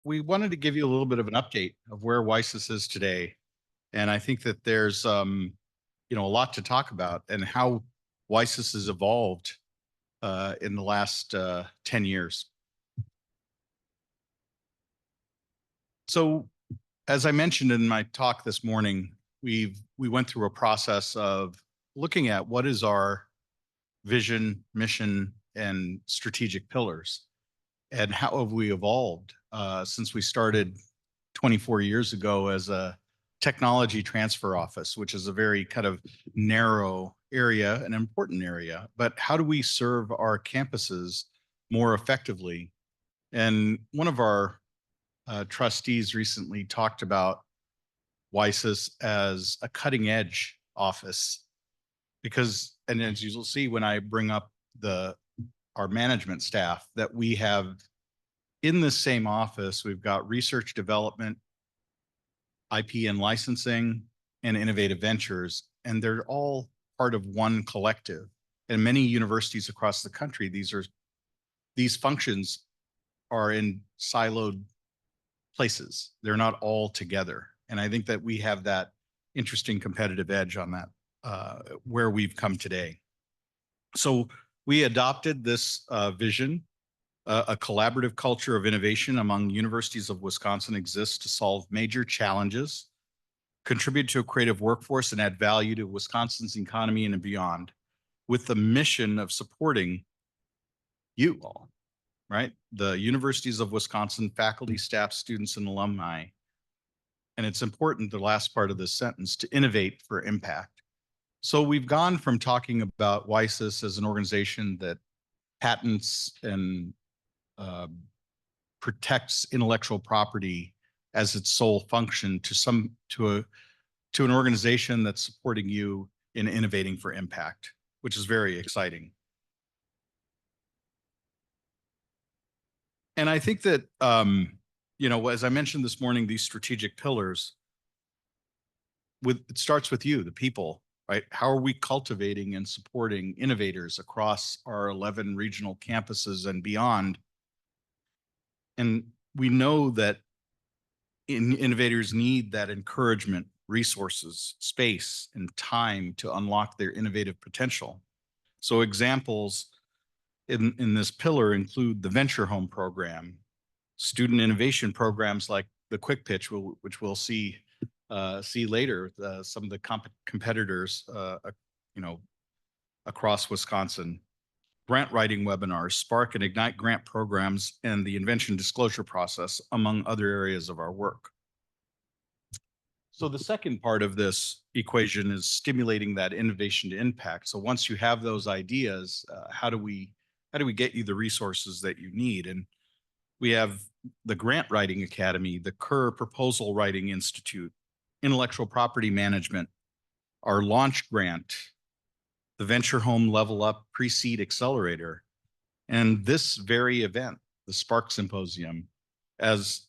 we wanted to give you a little bit of an update of where WiSys is today. And I think that there's a lot to talk about and how WiSys has evolved in the last 10 years. So as I mentioned in my talk this morning, we went through a process of looking at what is our vision, mission, and strategic pillars, and how have we evolved since we started 24 years ago as a technology transfer office, which is a very kind of narrow area, an important area. But how do we serve our campuses more effectively? And one of our trustees recently talked about WiSys as a cutting edge office because, and as you'll see when I bring up our management staff, that we have in the same office, we've got research development, IP and licensing, and innovative ventures, and they're all part of one collective. And many universities across the country, these functions are in siloed places. They're not all together. And I think that we have that interesting competitive edge on that, where we've come today. So we adopted this vision. A collaborative culture of innovation among universities of Wisconsin exists to solve major challenges, contribute to a creative workforce, and add value to Wisconsin's economy and beyond, with the mission of supporting you all, right? The universities of Wisconsin, faculty, staff, students, and alumni. And it's important, the last part of this sentence, to innovate for impact. So we've gone from talking about WiSys as an organization that patents and protects intellectual property as its sole function to an organization that's supporting you in innovating for impact, which is very exciting. And I think that as I mentioned this morning, these strategic pillars, it starts with you, the people, right? How are we cultivating and supporting innovators across our 11 regional campuses and beyond? And we know that innovators need that encouragement, resources, space, and time to unlock their innovative potential. So examples in this pillar include the Venture Home program, student innovation programs like the Quick Pitch, which we'll see later, some of the competitors across Wisconsin, grant writing webinars, Spark and Ignite grant programs, and the invention disclosure process, among other areas of our work. So the second part of this equation is stimulating that innovation to impact. So once you have those ideas, how do we get you the resources that you need? And we have the Grant Writing Academy, the Kerr Proposal Writing Institute, Intellectual Property Management, our launch grant, the Venture Home Level Up Pre-Seed Accelerator, and this very event, the SPARK Symposium, as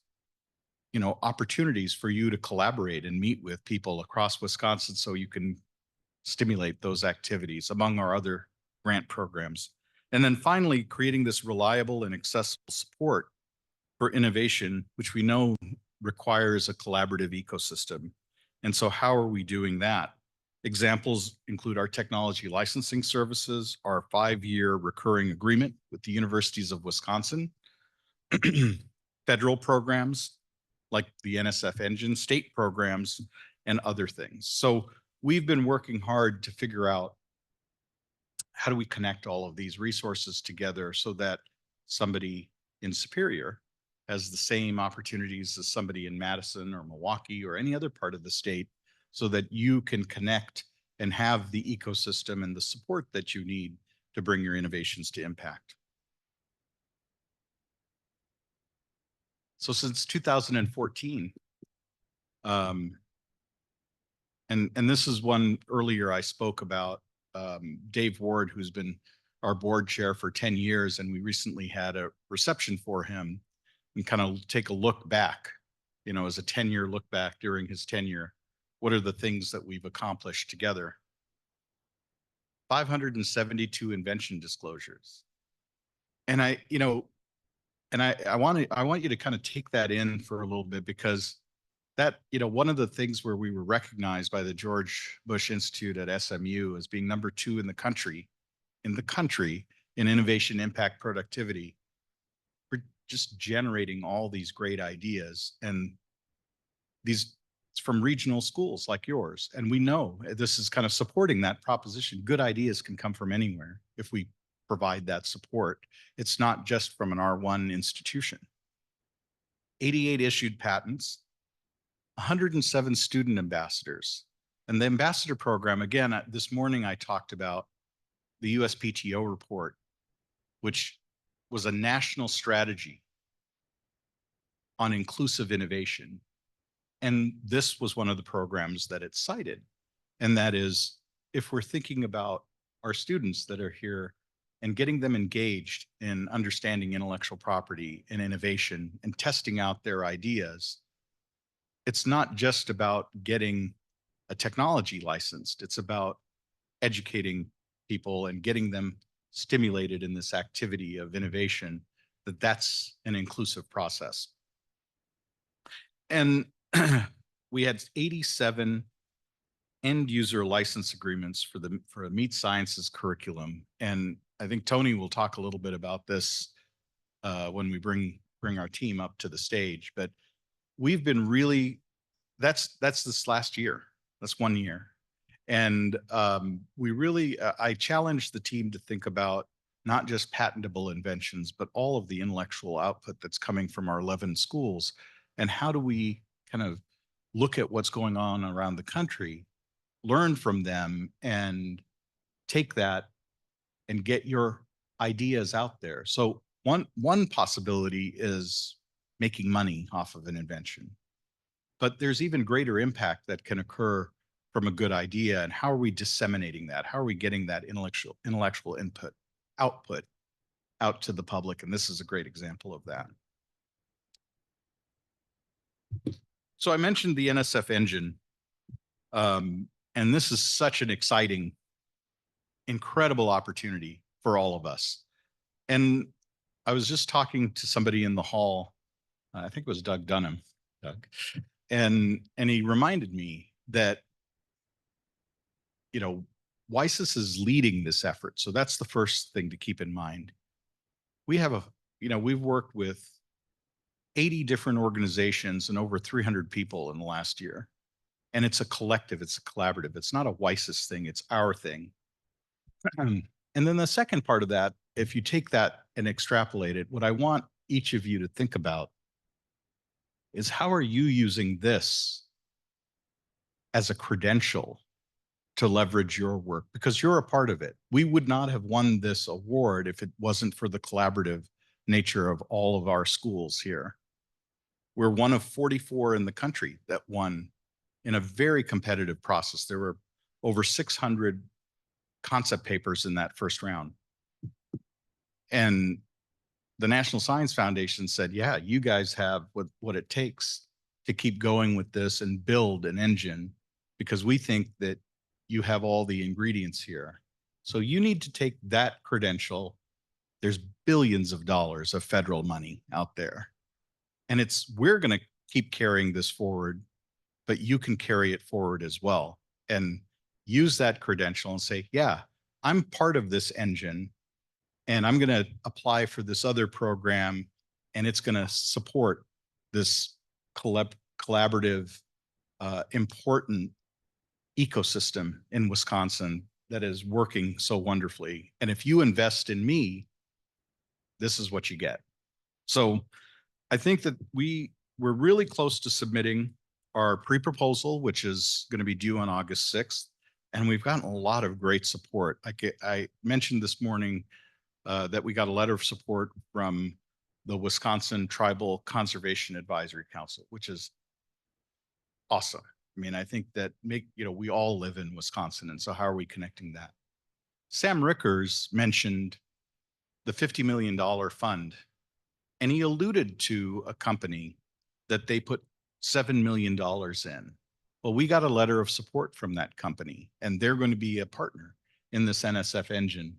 opportunities for you to collaborate and meet with people across Wisconsin so you can stimulate those activities, among our other grant programs. And then finally, creating this reliable and accessible support for innovation, which we know requires a collaborative ecosystem. And so how are we doing that? Examples include our technology licensing services, our 5-year recurring agreement with the universities of Wisconsin, federal programs like the NSF Engine, state programs, and other things. So we've been working hard to figure out how do we connect all of these resources together so that somebody in Superior has the same opportunities as somebody in Madison or Milwaukee or any other part of the state, so that you can connect and have the ecosystem and the support that you need to bring your innovations to impact. So since 2014, and this is one earlier I spoke about, Dave Ward, who's been our board chair for 10 years, and we recently had a reception for him and kind of take a look back, as a 10-year look back during his tenure. What are the things that we've accomplished together? 572 invention disclosures. And And I want you to kind of take that in for a little bit, because that, one of the things where we were recognized by the George Bush Institute at SMU as being number 2 in the country in innovation, impact, productivity. We're just generating all these great ideas, and these from regional schools like yours. And we know this is kind of supporting that proposition. Good ideas can come from anywhere if we provide that support. It's not just from an R1 institution. 88 issued patents, 107 student ambassadors. And the ambassador program, again, this morning I talked about the USPTO report, which was a national strategy on inclusive innovation. And this was one of the programs that it cited. And that is, if we're thinking about our students that are here and getting them engaged in understanding intellectual property and innovation and testing out their ideas, it's not just about getting a technology licensed. It's about educating people and getting them stimulated in this activity of innovation, that's an inclusive process. And we had 87 end user license agreements for a meat sciences curriculum. And I think Tony will talk a little bit about this when we bring our team up to the stage. But we've been really, that's this last year. That's 1 year. And we really, I challenged the team to think about not just patentable inventions, but all of the intellectual output that's coming from our 11 schools. And how do we kind of look at what's going on around the country, learn from them, and take that and get your ideas out there. So one possibility is making money off of an invention, but there's even greater impact that can occur from a good idea. And how are we disseminating that? How are we getting that intellectual output out to the public? And this is a great example of that. So I mentioned the NSF engine, and this is such an exciting, incredible opportunity for all of us. And I was just talking to somebody in the hall, I think it was Doug Dunham, and he reminded me that, WiSys is leading this effort. So that's the first thing to keep in mind. We have we've worked with 80 different organizations and over 300 people in the last year. And it's a collective, it's a collaborative. It's not a WiSys thing, it's our thing. And then the second part of that, if you take that and extrapolate it, what I want each of you to think about is, how are you using this as a credential to leverage your work? Because you're a part of it. We would not have won this award if it wasn't for the collaborative nature of all of our schools here. We're one of 44 in the country that won in a very competitive process. There were over 600 concept papers in that first round. And the National Science Foundation said, yeah, you guys have what it takes to keep going with this and build an engine, because we think that you have all the ingredients here. So you need to take that credential. There's billions of dollars of federal money out there. And we're going to keep carrying this forward, but you can carry it forward as well and use that credential and say, yeah, I'm part of this engine and I'm going to apply for this other program, and it's going to support this collaborative, important ecosystem in Wisconsin that is working so wonderfully. And if you invest in me, this is what you get. So I think that we're really close to submitting our pre-proposal, which is going to be due on August 6th. And we've gotten a lot of great support. I mentioned this morning that we got a letter of support from the Wisconsin Tribal Conservation Advisory Council, which is awesome. I mean, I think that we all live in Wisconsin, and so how are we connecting that? Sam Rickers mentioned the $50 million fund, and he alluded to a company that they put $7 million in. Well, we got a letter of support from that company, and they're going to be a partner in this NSF engine.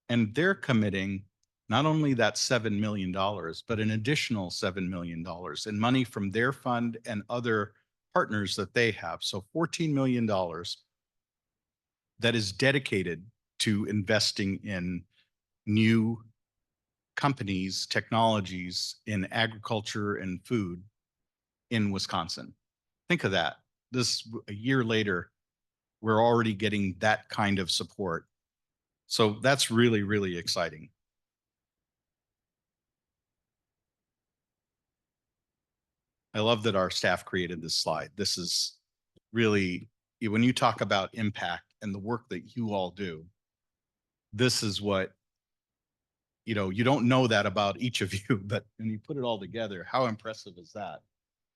And they're committing not only that $7 million, but an additional $7 million in money from their fund and other partners that they have. So $14 million that is dedicated to investing in new companies, technologies in agriculture and food in Wisconsin. Think of that. This, a year later, we're already getting that kind of support. So that's really, really exciting. I love that our staff created this slide. This is really, when you talk about impact and the work that you all do, this is what, you don't know that about each of you, but when you put it all together, how impressive is that?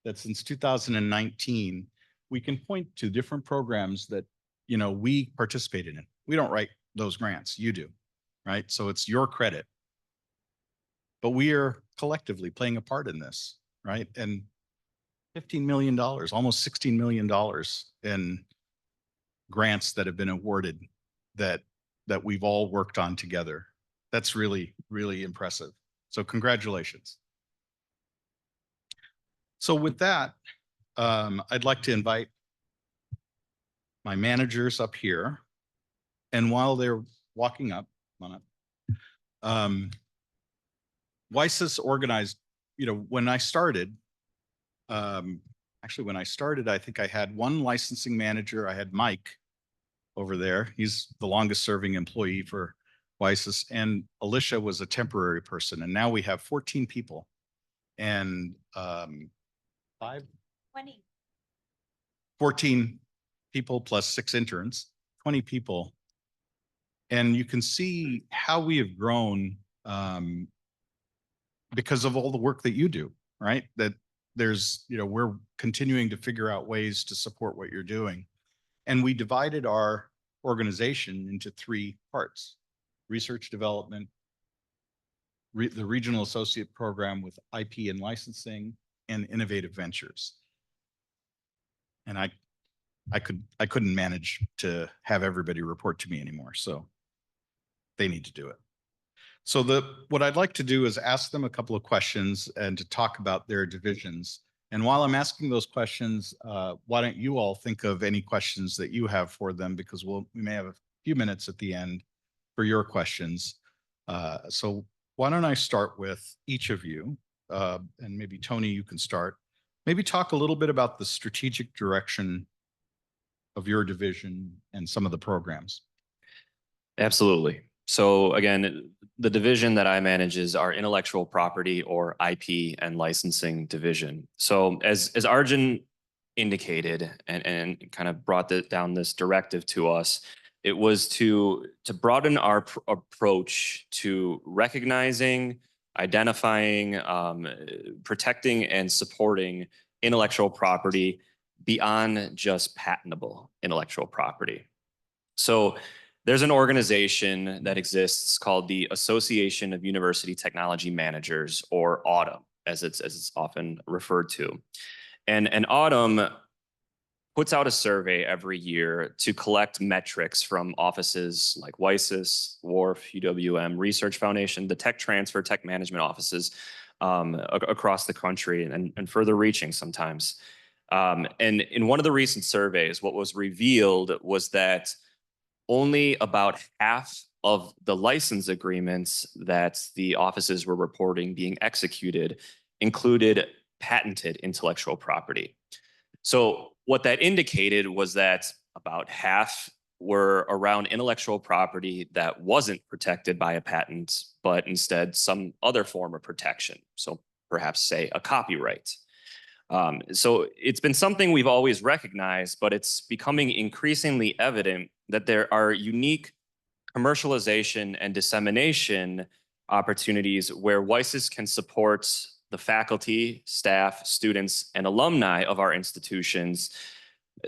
That since 2019, we can point to different programs that, we participated in. We don't write those grants, you do, right? So it's your credit. But we are collectively playing a part in this, right? And $15 million, almost $16 million in grants that have been awarded that we've all worked on together. That's really, really impressive. So congratulations. So with that, I'd like to invite my managers up here. And while they're walking up, come on up, WiSys organized, when I started, actually, when I started, I think I had one licensing manager. I had Mike over there. He's the longest serving employee for WiSys. And Alicia was a temporary person. And now we have 14 people and 14 people plus 6 interns, 20 people. And you can see how we have grown because of all the work that you do, right? That there's, we're continuing to figure out ways to support what you're doing. And we divided our organization into 3 parts: research development, the regional associate program with IP and licensing, and innovative ventures. And I couldn't manage to have everybody report to me anymore. So they need to do it. So what I'd like to do is ask them a couple of questions and to talk about their divisions. And while I'm asking those questions, why don't you all think of any questions that you have for them, because we may have a few minutes at the end for your questions. So why don't I start with each of you, and maybe Tony, you can start. Maybe talk a little bit about the strategic direction of your division and some of the programs. Absolutely. So again, the division that I manage is our intellectual property, or IP, and licensing division. So as Arjun indicated and kind of brought down this directive to us, it was to broaden our approach to recognizing, identifying, protecting, and supporting intellectual property beyond just patentable intellectual property. So there's an organization that exists called the Association of University Technology Managers, or AUTM, as it's often referred to. And AUTM puts out a survey every year to collect metrics from offices like WiSys, WARF, UWM, Research Foundation, the tech transfer, tech management offices across the country, and further reaching sometimes. And in one of the recent surveys, what was revealed was that only about half of the license agreements that the offices were reporting being executed included patented intellectual property. So what that indicated was that about half were around intellectual property that wasn't protected by a patent, but instead some other form of protection. So perhaps, say, a copyright. So it's been something we've always recognized, but it's becoming increasingly evident that there are unique commercialization and dissemination opportunities where WiSys can support the faculty, staff, students, and alumni of our institutions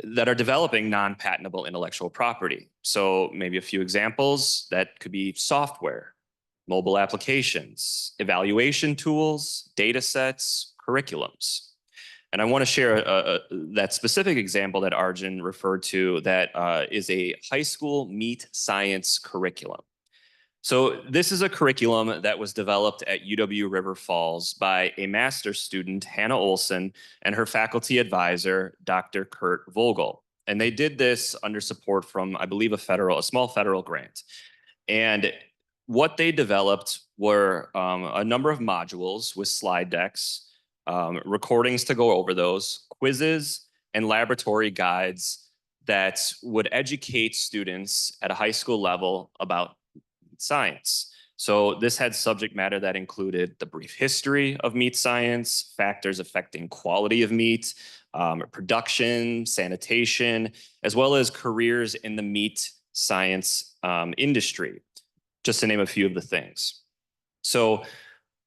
that are developing non-patentable intellectual property. So maybe a few examples: that could be software, mobile applications, evaluation tools, data sets, curriculums. And I want to share that specific example that Arjun referred to, that is a high school meat science curriculum. So this is a curriculum that was developed at UW River Falls by a master's student, Hannah Olson, and her faculty advisor, Dr. Kurt Vogel. And they did this under support from, I believe, a small federal grant. And what they developed were a number of modules with slide decks, recordings to go over those, quizzes, and laboratory guides that would educate students at a high school level about science. So this had subject matter that included the brief history of meat science, factors affecting quality of meat, production, sanitation, as well as careers in the meat science industry, just to name a few of the things. So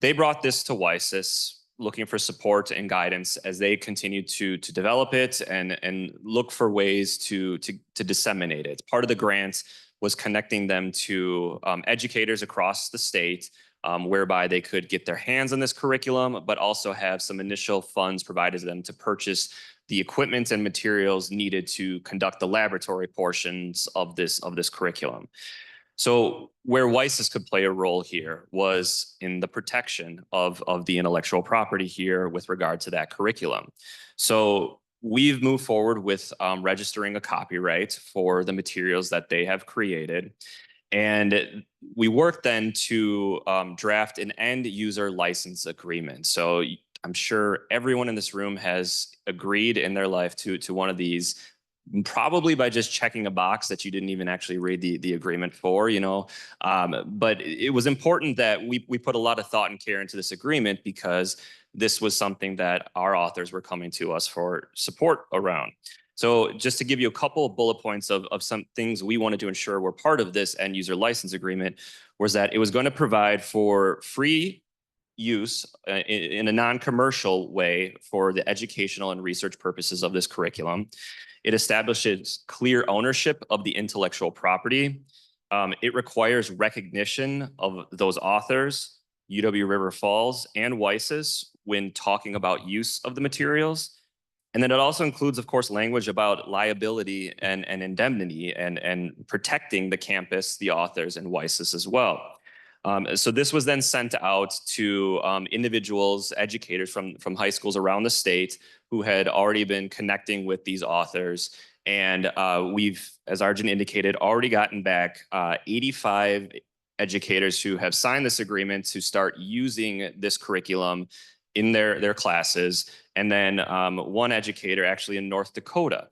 they brought this to WiSys, looking for support and guidance as they continue to develop it and look for ways to disseminate it. Part of the grant was connecting them to educators across the state, whereby they could get their hands on this curriculum, but also have some initial funds provided to them to purchase the equipment and materials needed to conduct the laboratory portions of this curriculum. So where WiSys could play a role here was in the protection of the intellectual property here with regard to that curriculum. So we've moved forward with registering a copyright for the materials that they have created. And we worked then to draft an end user license agreement. So I'm sure everyone in this room has agreed in their life to one of these, probably by just checking a box that you didn't even actually read the agreement for, you know. But it was important that we put a lot of thought and care into this agreement because this was something that our authors were coming to us for support around. So just to give you a couple of bullet points of some things we wanted to ensure were part of this end user license agreement was that it was going to provide for free use in a non-commercial way for the educational and research purposes of this curriculum. It establishes clear ownership of the intellectual property. It requires recognition of those authors, UW River Falls and WiSys, when talking about use of the materials. And then it also includes, of course, language about liability and indemnity and protecting the campus, the authors, and WiSys as well. So this was then sent out to individuals, educators from high schools around the state who had already been connecting with these authors. And we've, as Arjun indicated, already gotten back 85 educators who have signed this agreement to start using this curriculum in their classes. And then one educator actually in North Dakota.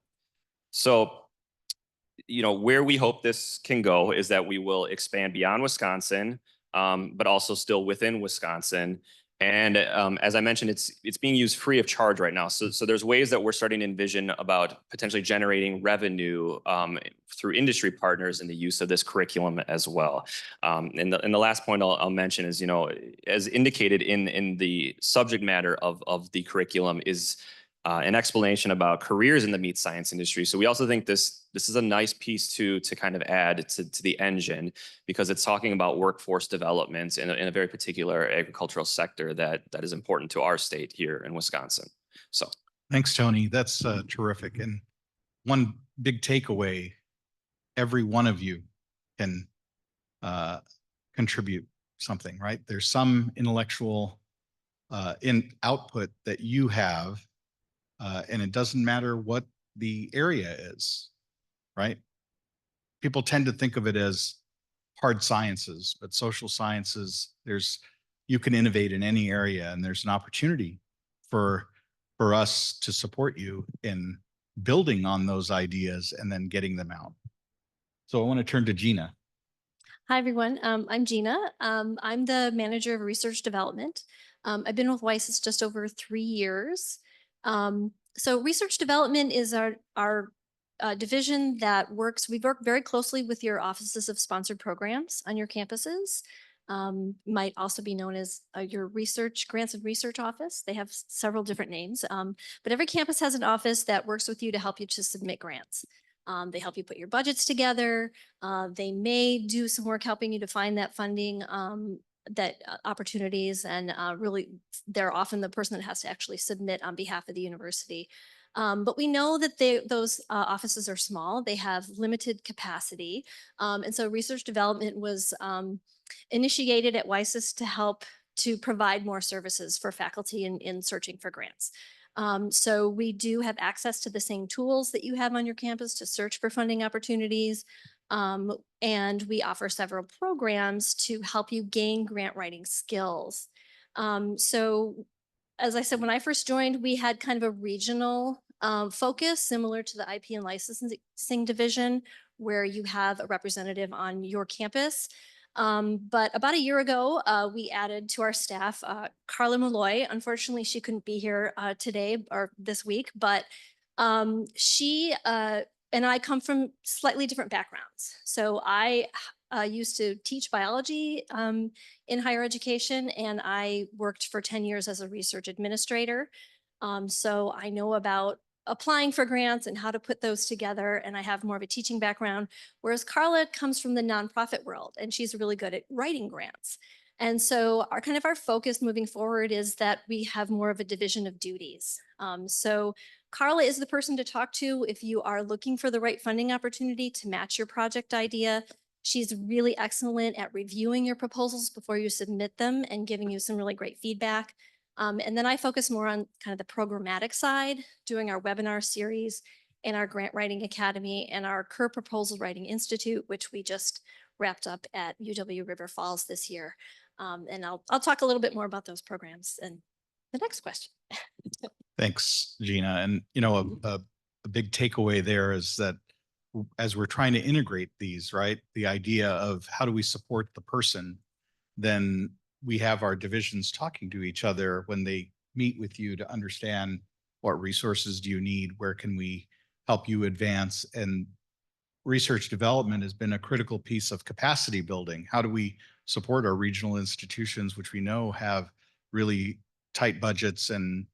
So, you know, where we hope this can go is that we will expand beyond Wisconsin, but also still within Wisconsin. And as I mentioned, it's being used free of charge right now. So there's ways that we're starting to envision about potentially generating revenue through industry partners in the use of this curriculum as well. And the last point I'll mention is, you know, as indicated in the subject matter of the curriculum is an explanation about careers in the meat science industry. So we also think this is a nice piece to kind of add to the engine because it's talking about workforce development in a very particular agricultural sector that is important to our state here in Wisconsin. So Thanks, Tony. That's terrific. And one big takeaway, every one of you can contribute something, right? There's some intellectual in output that you have, and it doesn't matter what the area is, right? People tend to think of it as hard sciences, but social sciences, you can innovate in any area, and there's an opportunity for us to support you in building on those ideas and then getting them out. So I want to turn to Gina. Hi, everyone. I'm Gina. I'm the manager of research development. I've been with WiSys just over 3 years. So research development is our division that we work very closely with your offices of sponsored programs on your campuses. Might also be known as your research grants and research office. They have several different names, but every campus has an office that works with you to help you to submit grants. They help you put your budgets together. They may do some work helping you to find that funding opportunities, and really they're often the person that has to actually submit on behalf of the university. But we know that those offices are small. They have limited capacity. And so research development was initiated at WiSys to help to provide more services for faculty in searching for grants. So we do have access to the same tools that you have on your campus to search for funding opportunities. And we offer several programs to help you gain grant writing skills. So as I said, when I first joined, we had kind of a regional focus similar to the IP and licensing division, where you have a representative on your campus. But about a year ago, we added to our staff Carla Malloy. Unfortunately, she couldn't be here today or this week, but she and I come from slightly different backgrounds. So I used to teach biology in higher education, and I worked for 10 years as a research administrator. So I know about applying for grants and how to put those together, and I have more of a teaching background, whereas Carla comes from the nonprofit world, and she's really good at writing grants. And so our focus moving forward is that we have more of a division of duties. So Carla is the person to talk to if you are looking for the right funding opportunity to match your project idea. She's really excellent at reviewing your proposals before you submit them and giving you some really great feedback. And then I focus more on kind of the programmatic side, doing our webinar series and our Grant Writing Academy and our Kerr Proposal Writing Institute, which we just wrapped up at UW River Falls this year. And I'll talk a little bit more about those programs in the next question. Thanks, Gina. And, a big takeaway there is that as we're trying to integrate these, right, the idea of how do we support the person, then we have our divisions talking to each other when they meet with you to understand what resources do you need, where can we help you advance. And research development has been a critical piece of capacity building. How do we support our regional institutions, which we know have really tight budgets and,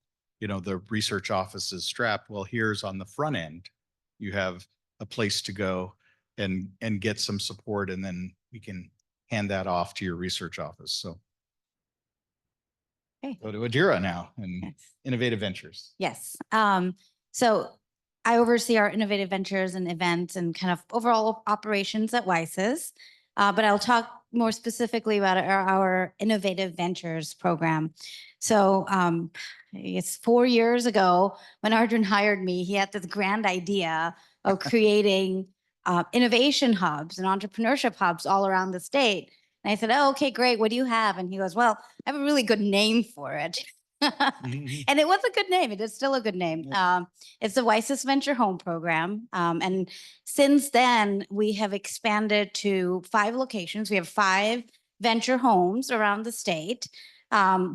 the research office is strapped? Well, here's on the front end, you have a place to go and get some support, and then we can hand that off to your research office. So Okay. go to Adira now and Yes. Innovative Ventures. Yes. So I oversee our innovative ventures and events and kind of overall operations at WiSys. But I'll talk more specifically about our innovative ventures program. So it's 4 years ago when Arjun hired me, he had this grand idea of creating innovation hubs and entrepreneurship hubs all around the state. And I said, oh, okay, great. What do you have? And he goes, well, I have a really good name for it. And it was a good name. It is still a good name. It's the WiSys Venture Home Program. And since then, we have expanded to 5 locations. We have 5 venture homes around the state.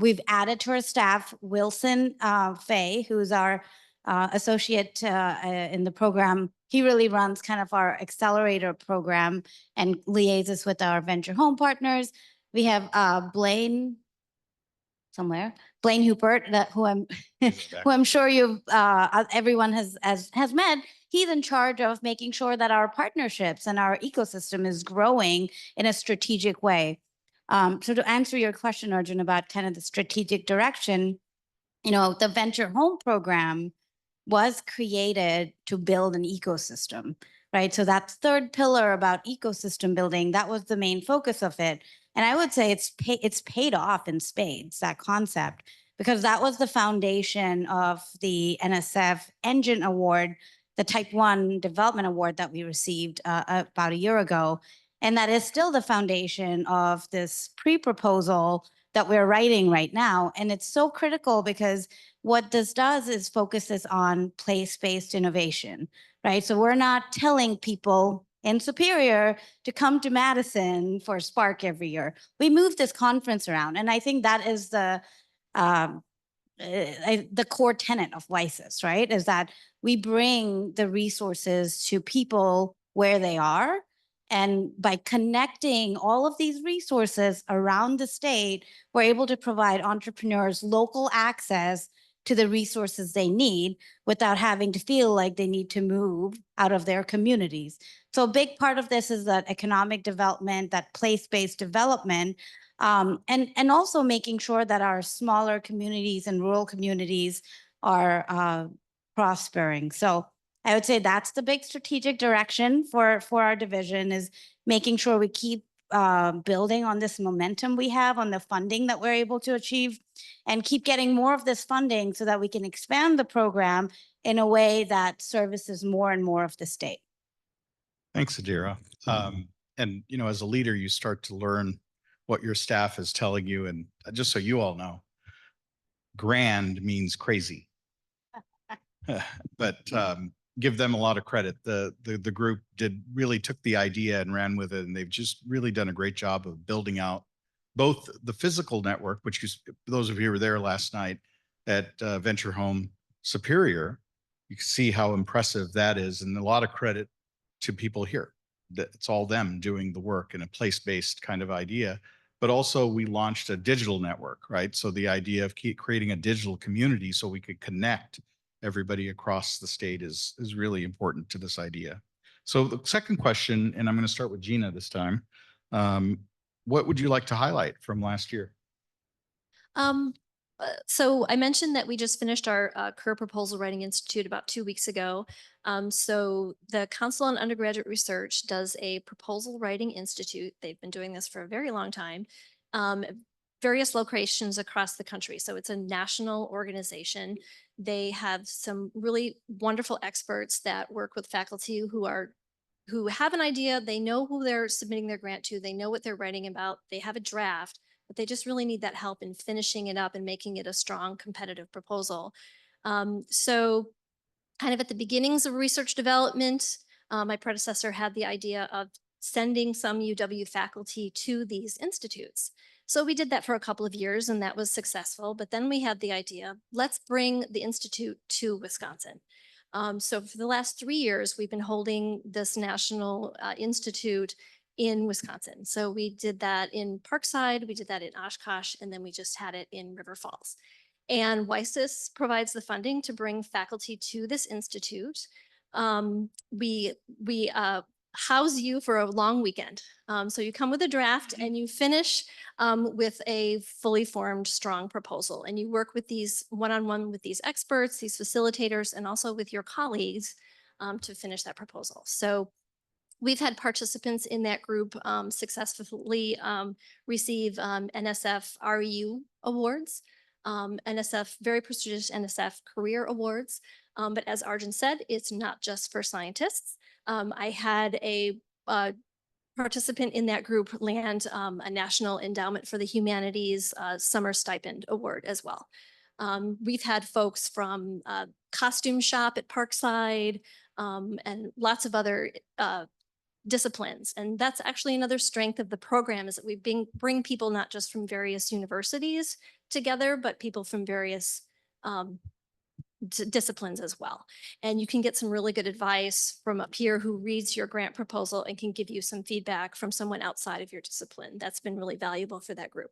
We've added to our staff Wilson Fay, who's our associate in the program. He really runs kind of our accelerator program and liaises with our venture home partners. We have Blaine Hupert, who I'm sure everyone has met. He's in charge of making sure that our partnerships and our ecosystem is growing in a strategic way. So to answer your question, Arjun, about kind of the strategic direction, the Venture Home Program was created to build an ecosystem, right? So that third pillar about ecosystem building, that was the main focus of it. And I would say it's paid off in spades, that concept, because that was the foundation of the NSF Engine Award, the Type 1 Development Award that we received about a year ago. And that is still the foundation of this pre-proposal that we're writing right now. And it's so critical because what this does is focuses on place-based innovation, right? So we're not telling people in Superior to come to Madison for Spark every year. We move this conference around. And I think that is the core tenet of WiSys, right? Is that we bring the resources to people where they are. And by connecting all of these resources around the state, we're able to provide entrepreneurs local access to the resources they need without having to feel like they need to move out of their communities. So a big part of this is that economic development, that place-based development. And also making sure that our smaller communities and rural communities are prospering. So I would say that's the big strategic direction for our division, is making sure we keep building on this momentum we have on the funding that we're able to achieve, and keep getting more of this funding so that we can expand the program in a way that services more and more of the state. Thanks, Adira. And, you know, as a leader, you start to learn what your staff is telling you. And just so you all know, grand means crazy. But give them a lot of credit. The group really took the idea and ran with it, and they've just really done a great job of building out both the physical network, which those of you who were there last night at Venture Home Superior, you can see how impressive that is, and a lot of credit to people here. That it's all them doing the work in a place-based kind of idea. But also we launched a digital network, right? So the idea of creating a digital community so we could connect everybody across the state is really important to this idea. So the second question, and I'm going to start with Gina this time. What would you like to highlight from last year? So I mentioned that we just finished our Career Proposal Writing Institute about 2 weeks ago. So the Council on Undergraduate Research does a Proposal Writing Institute. They've been doing this for a very long time. Various locations across the country. So it's a national organization. They have some really wonderful experts that work with faculty who have an idea. They know who they're submitting their grant to. They know what they're writing about. They have a draft, but they just really need that help in finishing it up and making it a strong competitive proposal. So kind of at the beginnings of research development, my predecessor had the idea of sending some UW faculty to these institutes. So we did that for a couple of years, and that was successful. But then we had the idea, let's bring the institute to Wisconsin. So for the last 3 years, we've been holding this national institute in Wisconsin. So we did that in Parkside, we did that in Oshkosh, and then we just had it in River Falls. And WiSys provides the funding to bring faculty to this institute. We house you for a long weekend. So you come with a draft and you finish with a fully formed, strong proposal. And you work with these one-on-one with these experts, these facilitators, and also with your colleagues to finish that proposal. So we've had participants in that group successfully receive NSF REU awards, NSF, very prestigious NSF career awards. But as Arjun said, it's not just for scientists. I had a participant in that group land a National Endowment for the Humanities Summer Stipend Award as well. We've had folks from Costume Shop at Parkside and lots of other disciplines. And that's actually another strength of the program, is that we bring people not just from various universities together, but people from various disciplines as well. And you can get some really good advice from a peer who reads your grant proposal and can give you some feedback from someone outside of your discipline. That's been really valuable for that group.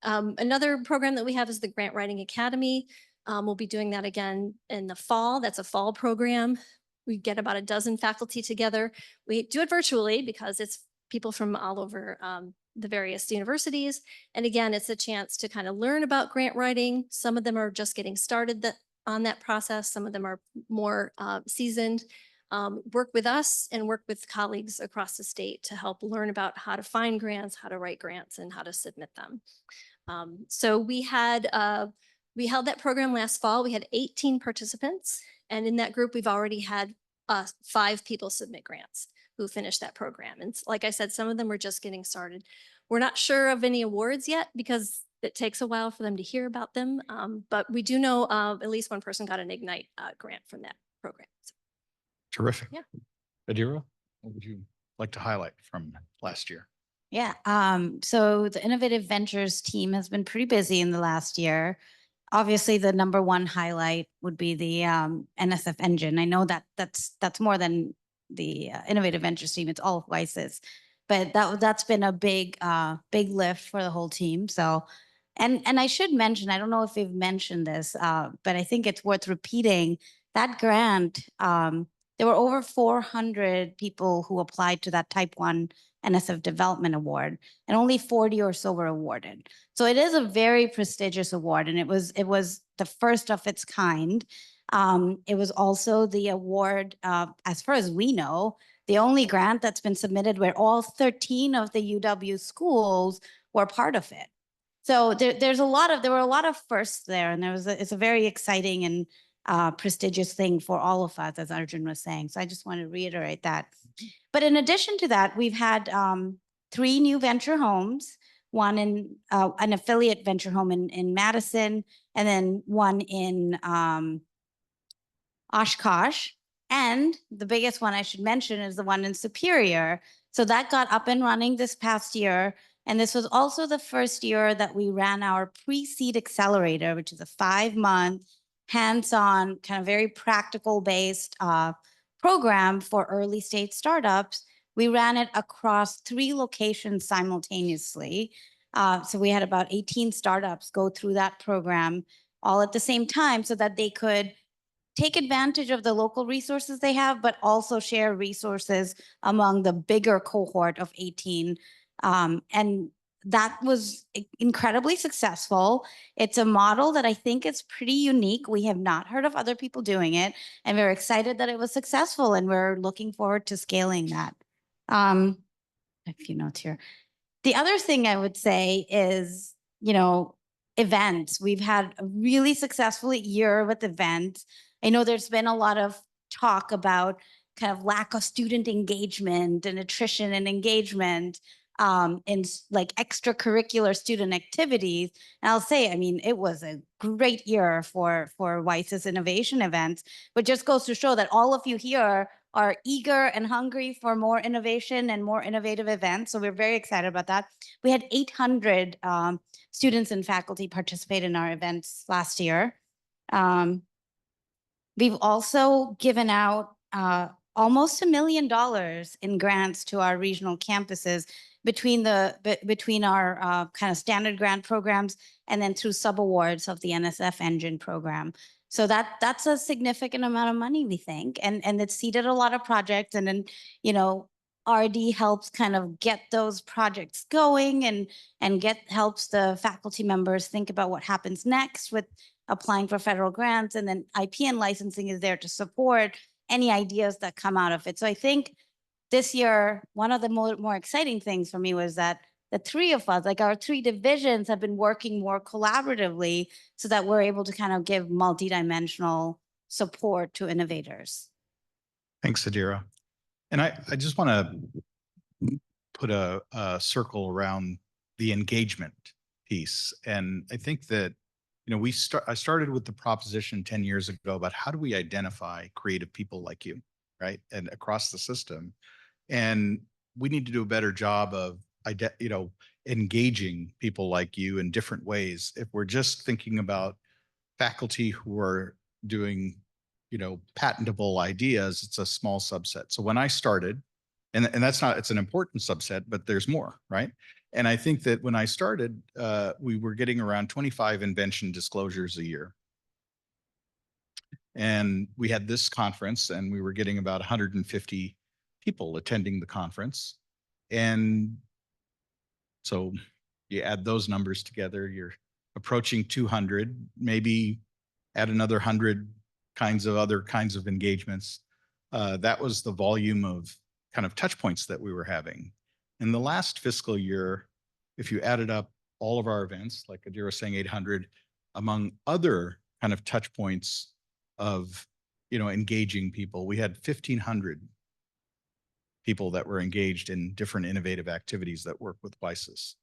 Another program that we have is the Grant Writing Academy. We'll be doing that again in the fall. That's a fall program. We get about a dozen faculty together. We do it virtually because it's people from all over the various universities. And again, it's a chance to kind of learn about grant writing. Some of them are just getting started on that process. Some of them are more seasoned. Work with us and work with colleagues across the state to help learn about how to find grants, how to write grants, and how to submit them. So we held that program last fall. We had 18 participants. And in that group, we've already had 5 people submit grants who finished that program. And like I said, some of them were just getting started. We're not sure of any awards yet because it takes a while for them to hear about them. But we do know at least one person got an Ignite grant from that program. So. Terrific. Yeah. Adira, what would you like to highlight from last year? Yeah. So the Innovative Ventures team has been pretty busy in the last year. Obviously, the number one highlight would be the NSF engine. I know that that's more than the Innovative Ventures team. It's all of WiSys, but that's been a big lift for the whole team. So, and I should mention, I don't know if we've mentioned this, but I think it's worth repeating that grant. There were over 400 people who applied to that Type 1 NSF Development Award, and only 40 or so were awarded. So it is a very prestigious award, and it was the first of its kind. It was also the award, as far as we know, the only grant that's been submitted where all 13 of the UW schools were part of it. So there were a lot of firsts there, and it's a very exciting and prestigious thing for all of us, as Arjun was saying. So I just want to reiterate that. But in addition to that, we've had 3 new venture homes, one in an affiliate venture home in Madison, and then one in Oshkosh. And the biggest one I should mention is the one in Superior. So that got up and running this past year. And this was also the first year that we ran our pre-seed accelerator, which is a 5-month hands-on, kind of very practical based program for early stage startups. We ran it across 3 locations simultaneously. So we had about 18 startups go through that program all at the same time so that they could take advantage of the local resources they have, but also share resources among the bigger cohort of 18. And that was incredibly successful. It's a model that I think is pretty unique. We have not heard of other people doing it, and we're excited that it was successful, and we're looking forward to scaling that. A few notes here. The other thing I would say is, events. We've had a really successful year with events. I know there's been a lot of talk about kind of lack of student engagement and attrition and engagement in like extracurricular student activities. And I'll say, I mean, it was a great year for WiSys innovation events, but just goes to show that all of you here are eager and hungry for more innovation and more innovative events. So we're very excited about that. We had 800 students and faculty participate in our events last year. We've also given out almost $1 million in grants to our regional campuses between our kind of standard grant programs and then through subawards of the NSF Engine program. So that's a significant amount of money, we think, and it's seeded a lot of projects, and then RD helps kind of get those projects going and helps the faculty members think about what happens next with applying for federal grants, and then IP and licensing is there to support any ideas that come out of it. So I think this year, one of the more exciting things for me was that the 3 of us, like our 3 divisions, have been working more collaboratively so that we're able to kind of give multidimensional support to innovators. Thanks, Adira. And I just want to put a circle around the engagement piece. And I think that, I started with the proposition 10 years ago about how do we identify creative people like you, right? And across the system. And we need to do a better job of, engaging people like you in different ways. If we're just thinking about faculty who are doing, patentable ideas, it's a small subset. So when I started, and that's not, it's an important subset, but there's more, right? And I think that when I started, we were getting around 25 invention disclosures a year. And we had this conference and we were getting about 150 people attending the conference. And so you add those numbers together, you're approaching 200, maybe add another 100 other kinds of engagements. That was the volume of kind of touch points that we were having. In the last fiscal year, if you added up all of our events, like Adira was saying, 800, among other kind of touch points of, engaging people, we had 1,500 people that were engaged in different innovative activities that work with WiSys.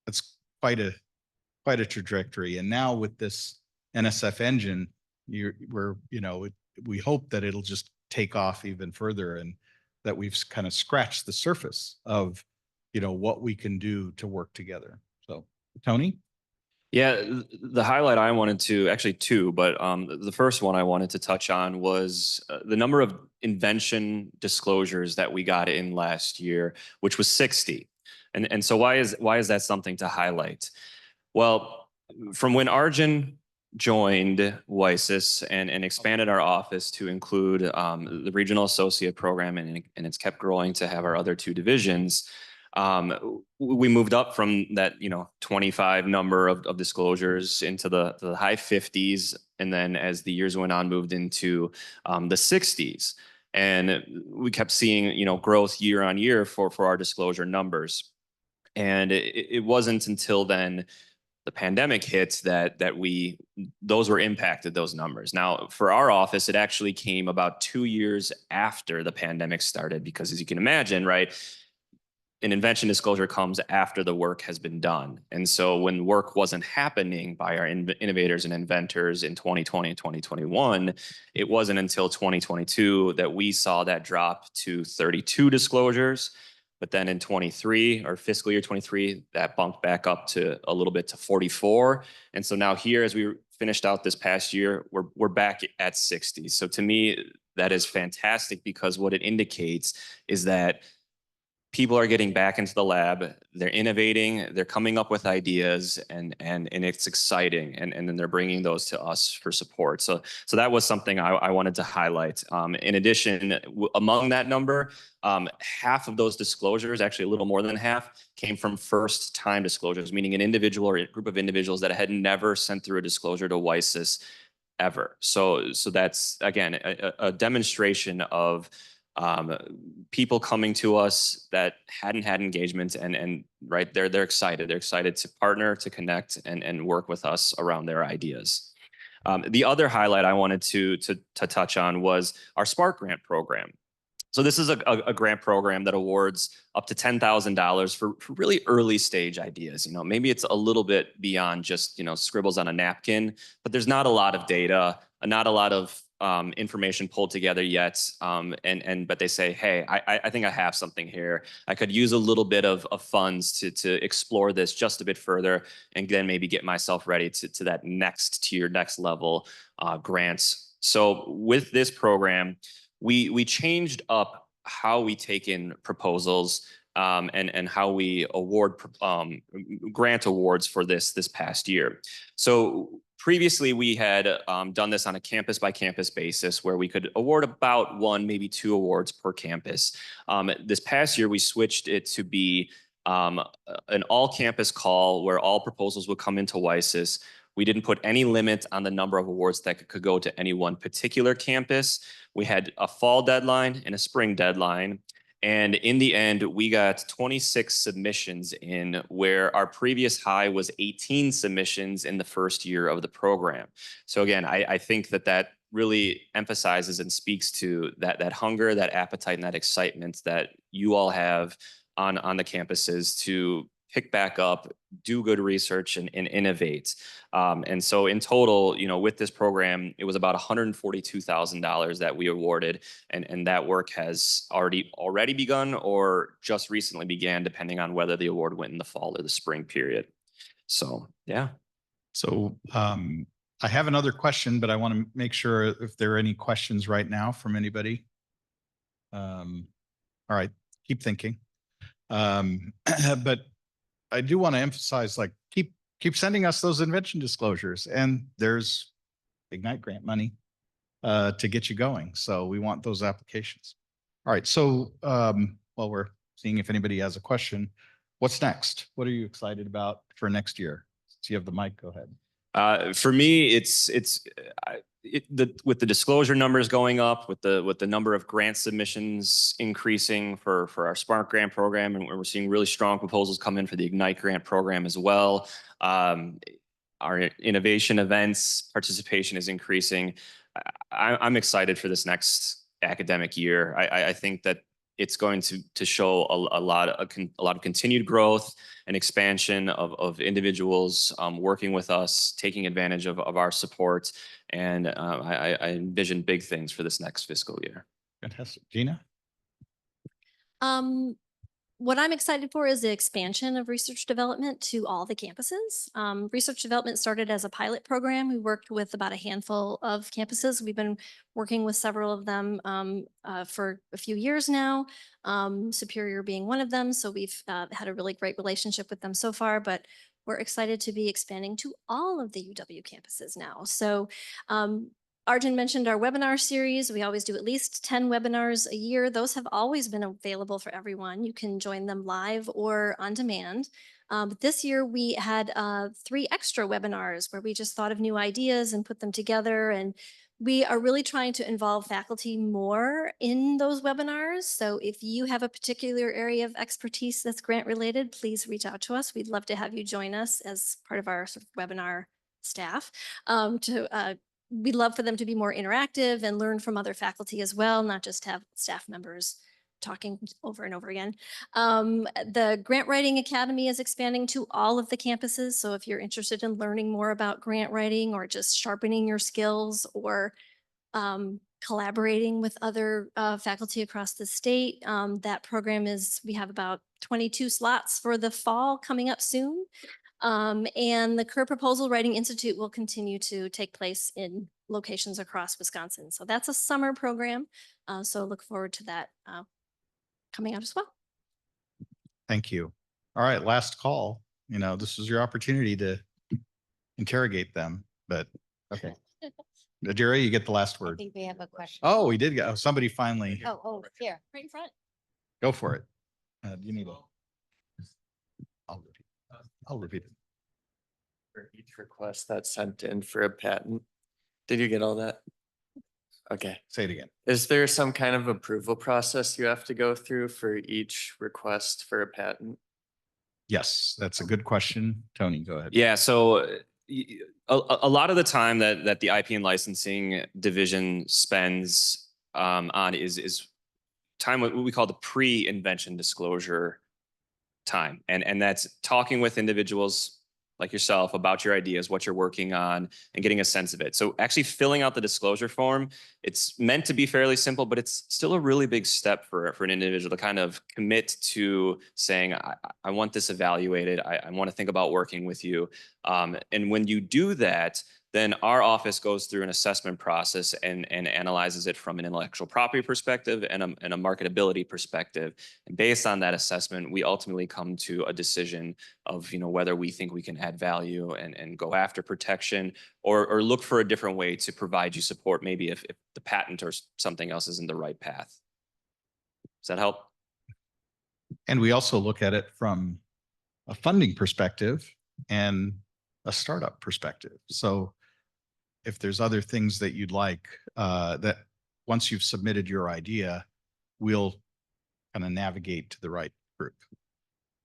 That's quite a trajectory. And now with this NSF engine, we hope that it'll just take off even further, and that we've kind of scratched the surface of, what we can do to work together. So, Tony? Yeah, the highlight I wanted to, actually 2, but the first one I wanted to touch on was the number of invention disclosures that we got in last year, which was 60. And so why is that something to highlight? Well, from when Arjun joined WiSys and expanded our office to include the regional associate program, and it's kept growing to have our other 2 divisions, We moved up from that, 25 number of disclosures into the high 50s. And then as the years went on, moved into the 60s. And we kept seeing, growth year on year for our disclosure numbers. And it wasn't until then the pandemic hit that those were impacted, those numbers. Now, for our office, it actually came about 2 years after the pandemic started, because as you can imagine, right, an invention disclosure comes after the work has been done. And so when work wasn't happening by our innovators and inventors in 2020 and 2021, it wasn't until 2022 that we saw that drop to 32 disclosures. But then in 23, or fiscal year 23, that bumped back up to a little bit to 44. And so now here, as we finished out this past year, we're back at 60. So to me, that is fantastic, because what it indicates is that people are getting back into the lab, they're innovating, they're coming up with ideas, and it's exciting. And then they're bringing those to us for support. So that was something I wanted to highlight. In addition, among that number, half of those disclosures, actually a little more than half, came from first time disclosures, meaning an individual or a group of individuals that had never sent through a disclosure to WiSys ever. So that's, again, a demonstration of people coming to us that hadn't had engagement, and right, they're excited. They're excited to partner, to connect, and work with us around their ideas. The other highlight I wanted to touch on was our SPARK grant program. So this is a grant program that awards up to $10,000 for really early stage ideas. Maybe it's a little bit beyond just, scribbles on a napkin, but there's not a lot of data, not a lot of information pulled together yet. But they say, hey, I think I have something here. I could use a little bit of funds to explore this just a bit further, and then maybe get myself ready to that next tier, next level grants. So with this program, we changed up how we take in proposals and how we award grant awards for this past year. So previously, we had done this on a campus by campus basis, where we could award about 1, maybe 2 awards per campus. This past year, we switched it to be an all-campus call where all proposals would come into WiSys. We didn't put any limit on the number of awards that could go to any one particular campus. We had a fall deadline and a spring deadline. And in the end, we got 26 submissions in, where our previous high was 18 submissions in the first year of the program. So again, I think that really emphasizes and speaks to that hunger, that appetite, and that excitement that you all have on the campuses to pick back up, do good research, and innovate. And so in total, with this program, it was about $142,000 that we awarded, and that work has already begun or just recently began, depending on whether the award went in the fall or the spring period. So, yeah. So I have another question, but I want to make sure if there are any questions right now from anybody. All right, keep thinking. But I do want to emphasize, keep sending us those invention disclosures, and there's Ignite grant money to get you going. So we want those applications. All right. So while we're seeing if anybody has a question, what's next? What are you excited about for next year? Since you have the mic, go ahead. For me, with the disclosure numbers going up, with the number of grant submissions increasing for our SPARK grant program, and we're seeing really strong proposals come in for the Ignite grant program as well. Our innovation events participation is increasing. I'm excited for this next academic year. I think that it's going to show a lot of continued growth and expansion of individuals working with us, taking advantage of our support. And I envision big things for this next fiscal year. Fantastic. Gina? What I'm excited for is the expansion of research development to all the campuses. Research development started as a pilot program. We worked with about a handful of campuses. We've been working with several of them for a few years now, Superior being one of them. So we've had a really great relationship with them so far, but we're excited to be expanding to all of the UW campuses now. So Arjun mentioned our webinar series. We always do at least 10 webinars a year. Those have always been available for everyone. You can join them live or on demand. But this year we had 3 extra webinars where we just thought of new ideas and put them together. And we are really trying to involve faculty more in those webinars. So if you have a particular area of expertise that's grant related, please reach out to us. We'd love to have you join us as part of our sort of webinar staff. We'd love for them to be more interactive and learn from other faculty as well, not just have staff members talking over and over again. The Grant Writing Academy is expanding to all of the campuses. So if you're interested in learning more about grant writing or just sharpening your skills or collaborating with other faculty across the state, that program we have about 22 slots for the fall coming up soon. And the Career Proposal Writing Institute will continue to take place in locations across Wisconsin. So that's a summer program. So look forward to that coming up as well. Thank you. All right, last call. You know, this is your opportunity to interrogate them, but okay. Nadira, you get the last I word. think we have a question. Oh, we did go. Somebody finally. Oh, here. Right in front. Go for it. You need a. I'll repeat it. For each request that's sent in for a patent. Did you get all that? Okay. Say it again. Is there some kind of approval process you have to go through for each request for a patent? Yes, that's a good question. Tony, go ahead. Yeah, so a lot of the time that the IP and licensing division spends on is time what we call the pre-invention disclosure time. And that's talking with individuals like yourself about your ideas, what you're working on, and getting a sense of it. So actually filling out the disclosure form, it's meant to be fairly simple, but it's still a really big step for an individual to kind of commit to saying, I want this evaluated. I want to think about working with you. And when you do that, then our office goes through an assessment process and analyzes it from an intellectual property perspective and a marketability perspective. And based on that assessment, we ultimately come to a decision of, whether we think we can add value and go after protection or look for a different way to provide you support, maybe if the patent or something else isn't the right path. Does that help? And we also look at it from a funding perspective and a startup perspective. So if there's other things that you'd like, that once you've submitted your idea, we'll kind of navigate to the right group.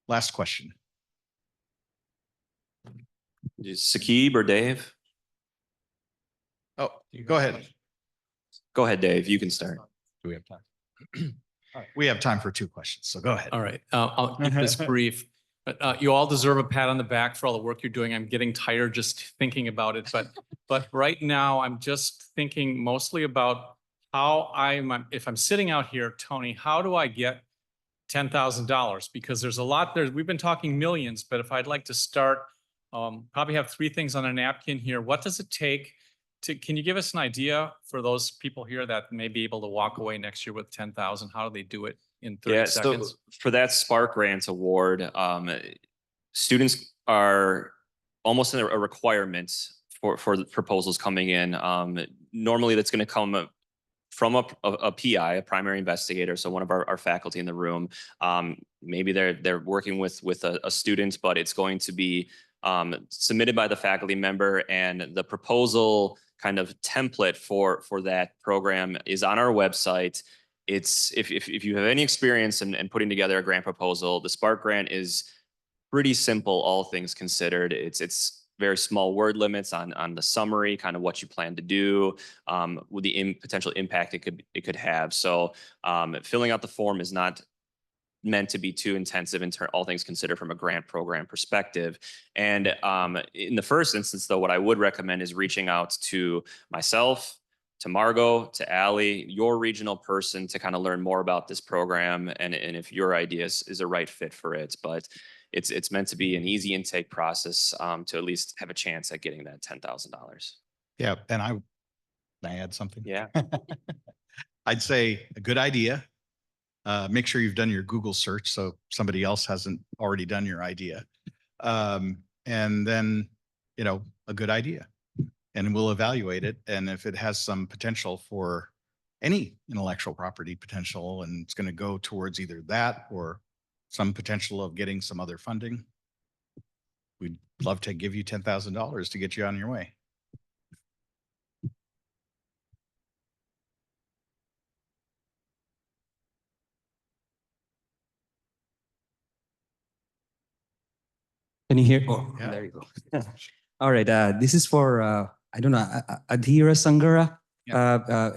Last question. Is Sakib or Dave? Oh, go ahead. Go ahead, Dave. You can start. Do we have time? All right, we have time for 2 questions, so go ahead. All right, I'll keep this brief. But you all deserve a pat on the back for all the work you're doing. I'm getting tired just thinking about it. But right now, I'm just thinking mostly about how if I'm sitting out here, Tony, how do I get $10,000? Because there's a lot there. We've been talking millions, but if I'd like to start, probably have 3 things on a napkin here. What does it take can you give us an idea for those people here that may be able to walk away next year with 10,000? How do they do it in 30 seconds? So for that SPARK Grant Award, students are almost a requirement for the proposals coming in. Normally that's going to come from a PI, a primary investigator, so one of our faculty in the room. Maybe they're working with a student, but it's going to be submitted by the faculty member, and the proposal kind of template for that program is on our website. It's if you have any experience in putting together a grant proposal, the SPARK grant is pretty simple, all things considered. It's very small word limits on the summary, kind of what you plan to do, with the potential impact it could have. So filling out the form is not meant to be too intensive all things considered from a grant program perspective. And in the first instance, though, what I would recommend is reaching out to myself, to Margot, to Allie, your regional person, to kind of learn more about this program and if your idea is a right fit for it. But it's meant to be an easy intake process to at least have a chance at getting that $10,000. Yeah, and can I add something? Yeah. I'd say a good idea. Make sure you've done your Google search so somebody else hasn't already done your idea. And then, a good idea. and we'll evaluate it. And if it has some potential for any intellectual property potential, and it's going to go towards either that or some potential of getting some other funding, we'd love to give you $10,000 to get you on your way. Can you hear? Oh, Yeah. there you go. All right. This is for, I don't know, Adhira Sangara,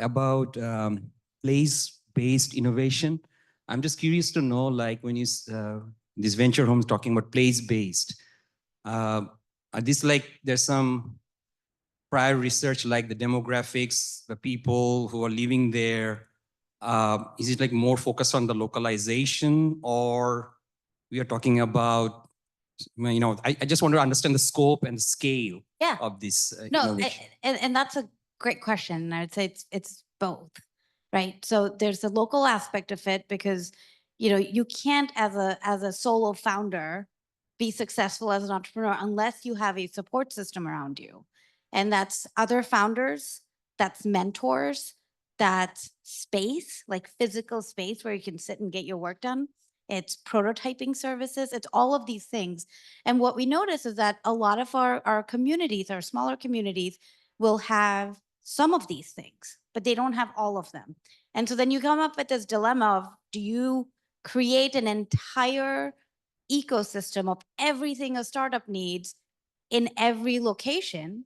about place-based innovation. I'm just curious to know, like when you, this venture home is talking about place-based, are this like, there's some prior research like the demographics, the people who are living there, is it like more focused on the localization, or we are talking about, you know, I just want to understand the scope and the scale Yeah. of this No, innovation. and that's a great question. And I would say it's both, right? So there's the local aspect of it because, you know, you can't as a solo founder be successful as an entrepreneur unless you have a support system around you. And that's other founders, that's mentors, that's space, like physical space where you can sit and get your work done. It's prototyping services, it's all of these things. And what we notice is that a lot of our communities, our smaller communities, will have some of these things, but they don't have all of them. And so then you come up with this dilemma of, do you create an entire ecosystem of everything a startup needs in every location?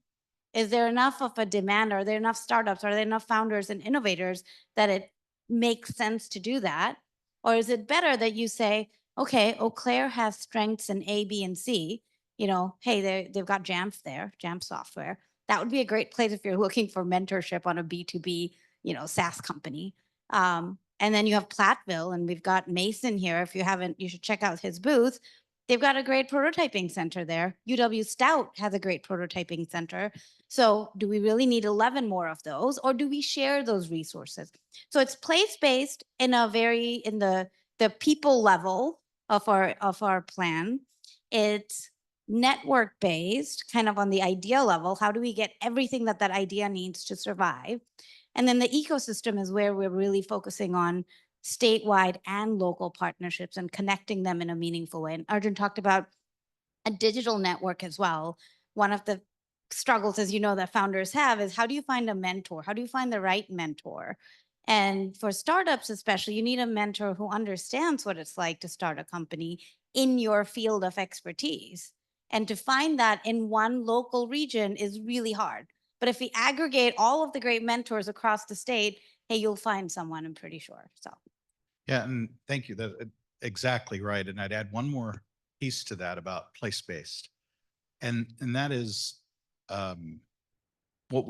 Is there enough of a demand? Are there enough startups? Are there enough founders and innovators that it makes sense to do that? Or is it better that you say, okay, Eau Claire has strengths in A, B, and C. You know, hey, they've got Jamf there, Jamf software. That would be a great place if you're looking for mentorship on a B2B, you know, SaaS company. And then you have Platteville, and we've got Mason here. If you haven't, you should check out his booth. They've got a great prototyping center there. UW Stout has a great prototyping center. So do we really need 11 more of those, or do we share those resources? So it's place-based in a very, in the people level of our plan. It's network-based, kind of on the idea level. How do we get everything that idea needs to survive? And then the ecosystem is where we're really focusing on statewide and local partnerships and connecting them in a meaningful way. And Arjun talked about a digital network as well. One of the struggles, as you know, that founders have is, how do you find a mentor? How do you find the right mentor? And for startups especially, you need a mentor who understands what it's like to start a company in your field of expertise. And to find that in one local region is really hard. But if we aggregate all of the great mentors across the state, hey, you'll find someone, I'm pretty sure. So Yeah, and thank you. That exactly right. And I'd add one more piece to that about place-based. And that is what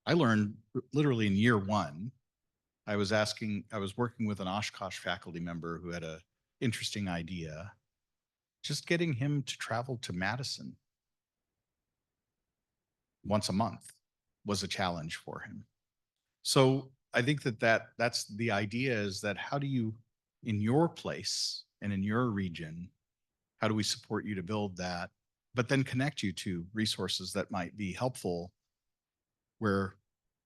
I learned literally in year one. I was working with an Oshkosh faculty member who had a interesting idea. Just getting him to travel to Madison once a month was a challenge for him. So I think that's the idea, is that how do you, in your place and in your region, how do we support you to build that, but then connect you to resources that might be helpful where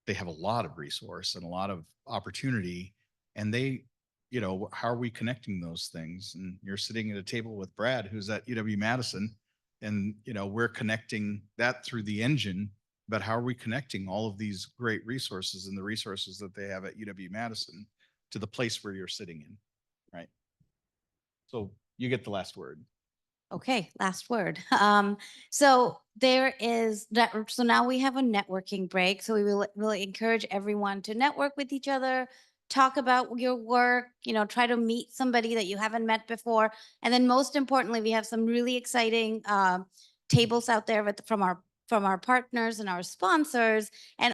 they have a lot of resource and a lot of opportunity, and they, you know, how are we connecting those things? And you're sitting at a table with Brad, who's at UW-Madison, and, you know, we're connecting that through the engine, but how are we connecting all of these great resources and the resources that they have at UW-Madison to the place where you're sitting in, right? So you get the last word. okay, last word. So there is that. So now we have a networking break. So we will really encourage everyone to network with each other, talk about your work, you know, try to meet somebody that you haven't met before. And then most importantly, we have some really exciting tables out there from our partners and our sponsors. And